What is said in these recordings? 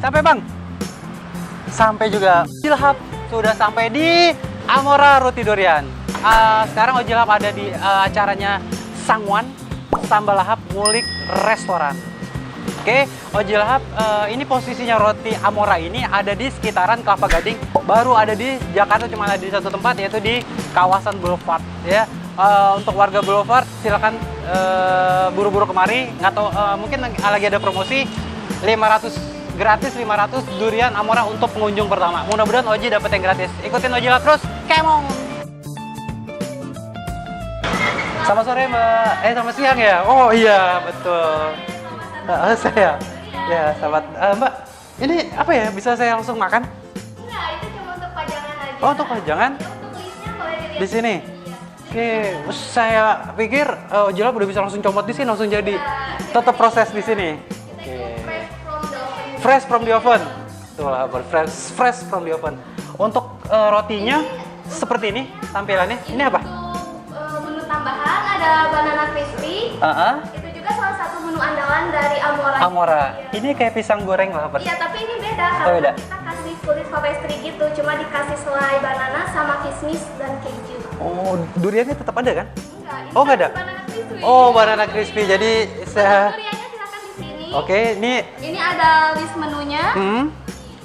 Sampai bang? Sampai juga. Ojilhab sudah sampai di Amora Roti Durian. Sekarang Ojilhab ada di acaranya Sangwan Sambalahap Ngulik Restoran. Oke, Ojilhab ini posisinya roti Amora ini ada di sekitaran Kelapa Gading. Baru ada di Jakarta, cuma ada di satu tempat, yaitu di kawasan Boulevard. Ya, untuk warga Boulevard silakan buru-buru kemari. Nggak tahu, mungkin lagi ada promosi 500 gratis 500 durian Amora untuk pengunjung pertama. Mudah-mudahan Oji dapat yang gratis. Ikutin Ojilhab terus, kemong. Selamat sore Mbak. Selamat siang ya. Oh iya betul. Saya. Ya selamat. Mbak, ini apa ya? Bisa saya langsung makan? Enggak, itu cuma untuk pajangan aja. Oh untuk pajangan? Ya, untuk listnya boleh dilihat Di sini. Oke, saya pikir Ojilhab udah bisa langsung comot di sini, langsung jadi. Tetap proses di sini. Fresh from the oven. Tuh lah, fresh from the oven. Untuk rotinya seperti ini tampilannya. Ini apa? Untuk menu tambahan ada banana crispy. Itu juga salah satu menu andalan dari Amora. Amora. Ini kayak pisang goreng lah, Pak. Iya, tapi ini beda Oh, karena beda. kita kasih kulit pastry gitu, cuma dikasih selai banana sama kismis dan keju. Oh, duriannya tetap ada kan? Enggak, ini Oh, nggak ada? banana crispy. Oh, banana crispy. Jadi saya. Duriannya silakan di sini. Oke, ini. Ini ada list menunya.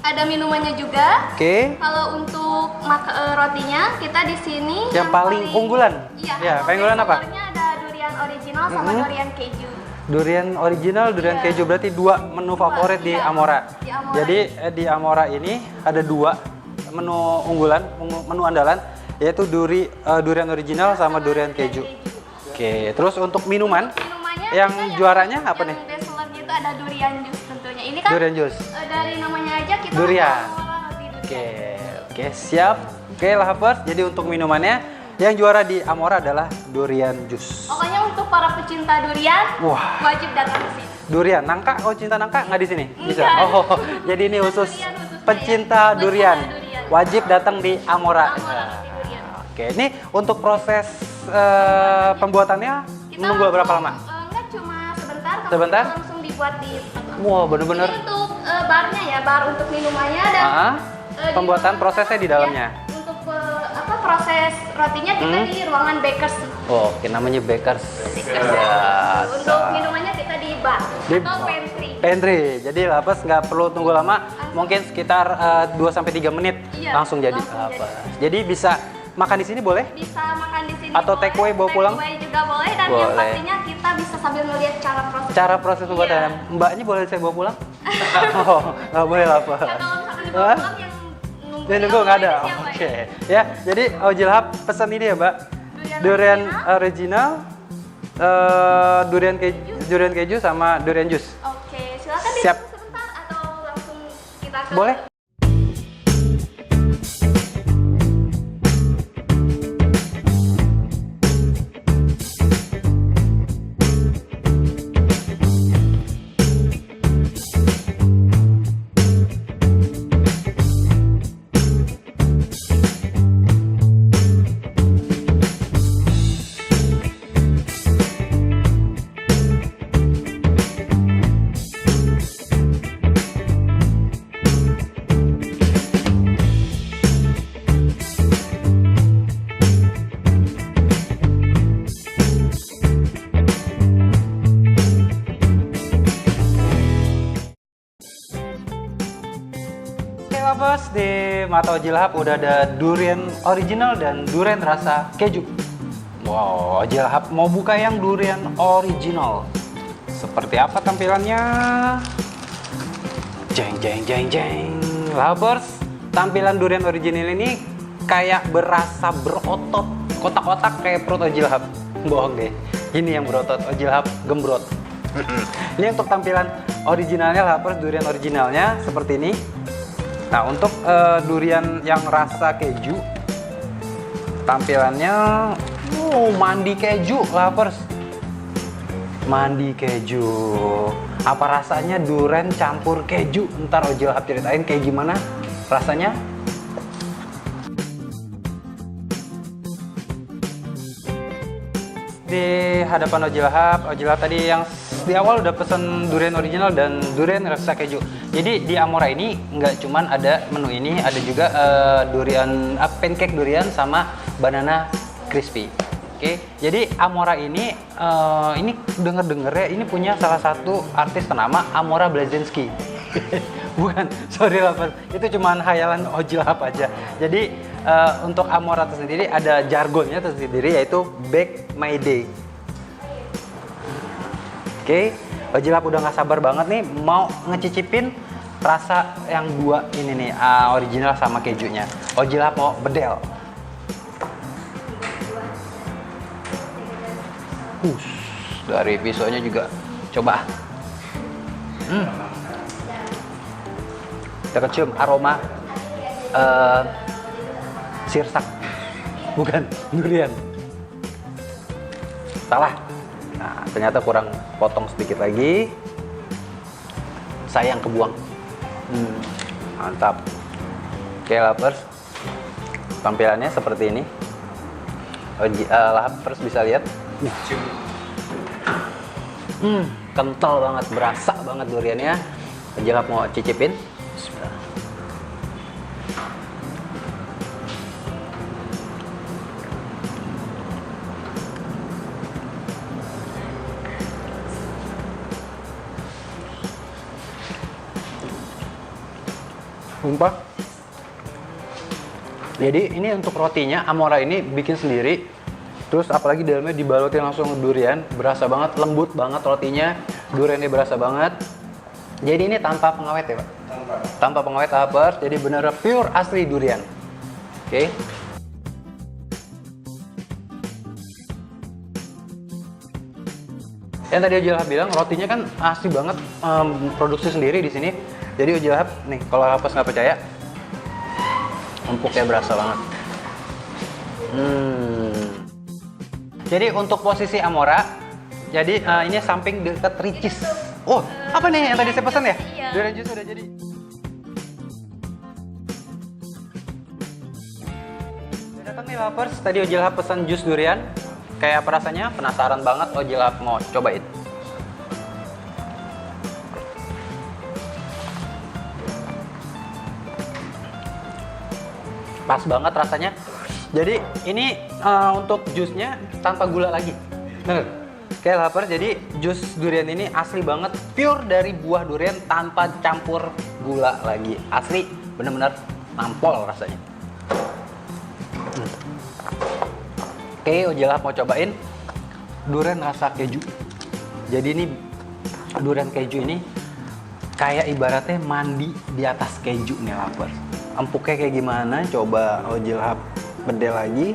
Ada minumannya juga. Oke. Kalau untuk rotinya kita di sini Yang paling unggulan. Iya. Ya, paling unggulan apa? Unggulannya ada durian original sama durian keju. Durian original, durian Iya. keju, berarti dua menu favorit di iya. Amora. Di Amora. Jadi di Amora ini ada dua menu unggulan, menu andalan, yaitu durian original sama durian keju. Oke, terus untuk minuman, Minumannya yang kita juaranya apa nih? Yang best sellernya itu ada durian juice tentunya. Ini kan Durian juice. Dari namanya aja kita Durian. Amora roti durian. Oke, siap. Oke, Lahabers. Jadi untuk minumannya yang juara di Amora adalah durian juice. Pokoknya untuk para pecinta durian Wah. wajib datang ke sini. Durian, nangka, kalau cinta nangka nggak di sini? Bisa. Enggak. Oh, jadi ini khusus Durian khusus pencinta saya. durian. Pencinta durian. Wajib datang di Amora. Amora roti durian. Oke, ini untuk proses pembuatannya Kita menunggu berapa lama? Enggak, cuma sebentar. Kalau Sebentar? kita langsung dibuat di Wow, bener-bener. Ini untuk barnya ya, bar untuk minumannya dan di Pembuatan ruangan- prosesnya di dalamnya. Ya, untuk proses rotinya kita di ruangan bakers. Oh, oke, namanya bakers. Bakers. Ya, Untuk minumannya kita di bar Di atau pantry. Pantry. Jadi Lahabers nggak perlu tunggu lama, mungkin sekitar 2-3 menit Iya, langsung jadi langsung Lahabers. Jadi bisa makan di sini boleh? Bisa makan di sini. Atau boleh, take away bawa pulang? Take away juga boleh dan yang Boleh. pastinya kita bisa sambil melihat cara proses. Cara proses pembuatannya. Iya. Mbaknya boleh saya bawa pulang? Oh, nggak boleh Lahabers. Ya, kalau misalkan dibawa Hah? pulang yang nunggu. Yang nunggu nggak ada. Oke. Ya, jadi Ojilhab pesan ini ya, Mbak. Durian original, durian keju sama durian jus. Oke, silakan Siap. ditunggu sebentar atau langsung kita ke. Boleh? Oke Lahabers, di mata Ojilhab udah ada durian original dan durian rasa keju. Wow, Ojilhab mau buka yang durian original. Seperti apa tampilannya? Jeng jeng jeng jeng. Lahabers, tampilan durian original ini kayak berasa berotot, kotak-kotak kayak perut Ojilhab. Bohong deh, ini yang berotot, Ojilhab gembrot. Ini untuk tampilan originalnya Lahabers, durian originalnya seperti ini. Nah, untuk durian yang rasa keju, tampilannya mandi keju, Lahabers. Mandi keju. Apa rasanya durian campur keju? Ntar Ojilhab ceritain kayak gimana rasanya. Di hadapan Ojilhab tadi yang di awal udah pesen durian original dan durian rasa keju. Jadi di Amora ini nggak cuman ada menu ini, ada juga durian pancake durian sama banana crispy. Oke, jadi Amora ini denger ya, ini punya salah satu artis ternama Amora Blazinski. Bukan, sorry lover, itu cuman hayalan Ojilhap aja. Jadi untuk Amora tersendiri ada jargonnya tersendiri, yaitu Bake My Day. Oke, Ojilhap udah nggak sabar banget nih mau ngecicipin rasa yang dua ini nih, original sama kejunya. Ojilhap mau bedel. Dari pisaunya juga coba. Kita kecium aroma sirsak, bukan durian. Salah. Nah, ternyata kurang potong sedikit lagi. Sayang kebuang. Mantap. Oke, lovers. Tampilannya seperti ini. Lovers bisa lihat. Kental banget, berasa banget duriannya. Ojilhap mau cicipin. Bismillah. Sumpah. Jadi ini untuk rotinya Amora ini bikin sendiri. Terus apalagi dalamnya dibalutin langsung durian, berasa banget, lembut banget rotinya, duriannya berasa banget. Jadi ini tanpa pengawet ya Pak? Tanpa pengawet lovers, jadi bener pure asli durian. Oke. Yang tadi Ojilhap bilang rotinya kan asli banget, produksi sendiri di sini. Jadi Ojilhap nih, kalau lovers nggak percaya, empuknya berasa banget. Jadi untuk posisi Amora, jadi ini samping dekat Ricis. Oh, apa nih yang tadi saya pesan ya? Iya. Durian jus udah jadi. Udah datang nih lovers, tadi Ojilhap pesan jus durian. Kayak apa rasanya? Penasaran banget, Ojilhap mau cobain. Pas banget rasanya. Jadi ini untuk jusnya tanpa gula lagi. Bener. Oke lovers, jadi jus durian ini asli banget, pure dari buah durian tanpa campur gula lagi. Asli, bener-bener nampol rasanya. Oke, Ojilhap mau cobain durian rasa keju. Jadi ini durian keju ini kayak ibaratnya mandi di atas keju nih lovers. Empuknya kayak gimana? Coba Ojilhap bedel lagi.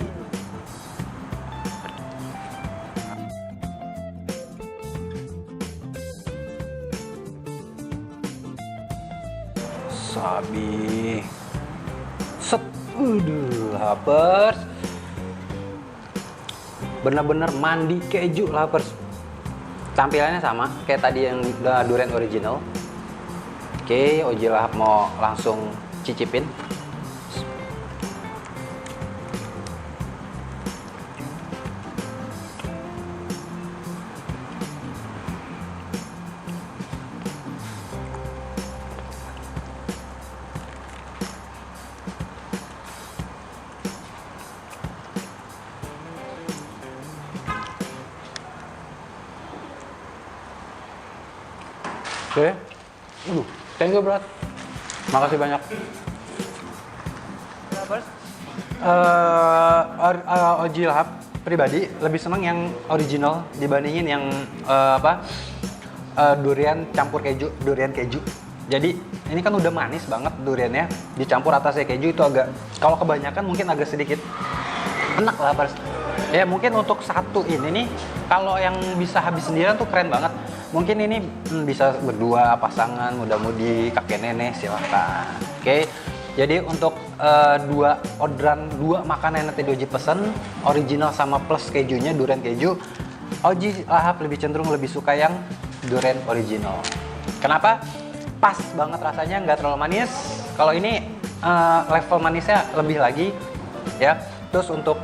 Sabi. Set. Lovers. Bener-bener mandi keju lovers. Tampilannya sama kayak tadi yang durian original. Oke, Ojilhap mau langsung cicipin. Oke, thank you bro. Makasih banyak. Ojilhap pribadi lebih seneng yang original dibandingin yang durian campur keju, durian keju. Jadi ini kan udah manis banget duriannya, dicampur atasnya keju itu agak, kalau kebanyakan mungkin agak sedikit enak lah pers. Ya mungkin untuk satu ini nih, kalau yang bisa habis sendirian tuh keren banget. Mungkin ini bisa berdua, pasangan, muda-mudi, kakek nenek, silahkan. Oke, jadi untuk dua makanan yang nanti Oji pesen, original sama plus kejunya, durian keju, Ojilhap lebih cenderung lebih suka yang durian original. Kenapa? Pas banget rasanya, nggak terlalu manis. Kalau ini level manisnya lebih lagi, ya. Terus untuk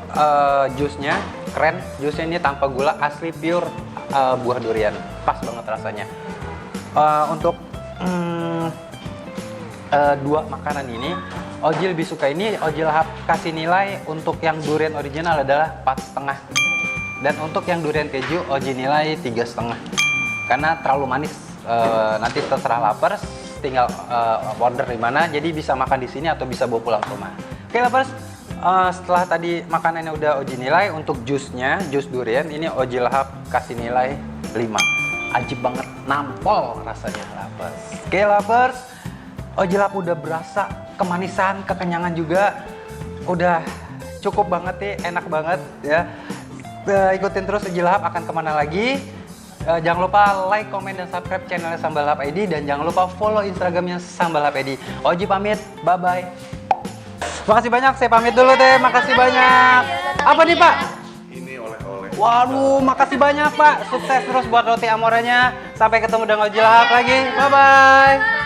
jusnya keren, jusnya ini tanpa gula, asli pure buah durian. pas banget rasanya. Untuk dua makanan ini, Oji lebih suka ini. Oji Lahap kasih nilai untuk yang durian original adalah 4,5. Dan untuk yang durian keju, Oji nilai 3,5. Karena terlalu manis. Nanti terserah lapers, tinggal order di mana. Jadi bisa makan di sini atau bisa bawa pulang ke rumah. Oke lapers, setelah tadi makanannya udah Oji nilai, untuk jusnya, jus durian ini Oji Lahap kasih nilai 5. Ajib banget, nampol rasanya lapers. Oke lapers, Oji Lahap udah berasa kemanisan, kekenyangan juga. Udah cukup banget nih, enak banget ya. Ikutin terus Oji Lahap akan kemana lagi. Jangan lupa like, komen, dan subscribe channelnya Sambal Lahap ID. Dan jangan lupa follow Instagramnya Sambal Lahap ID. Oji pamit, bye-bye. Makasih banyak, saya pamit dulu deh. Makasih banyak. Apa nih Pak? Ini oleh-oleh. Waduh, makasih banyak Pak. Sukses terus buat roti amoranya. Sampai ketemu dengan Oji Lahap lagi. Bye-bye.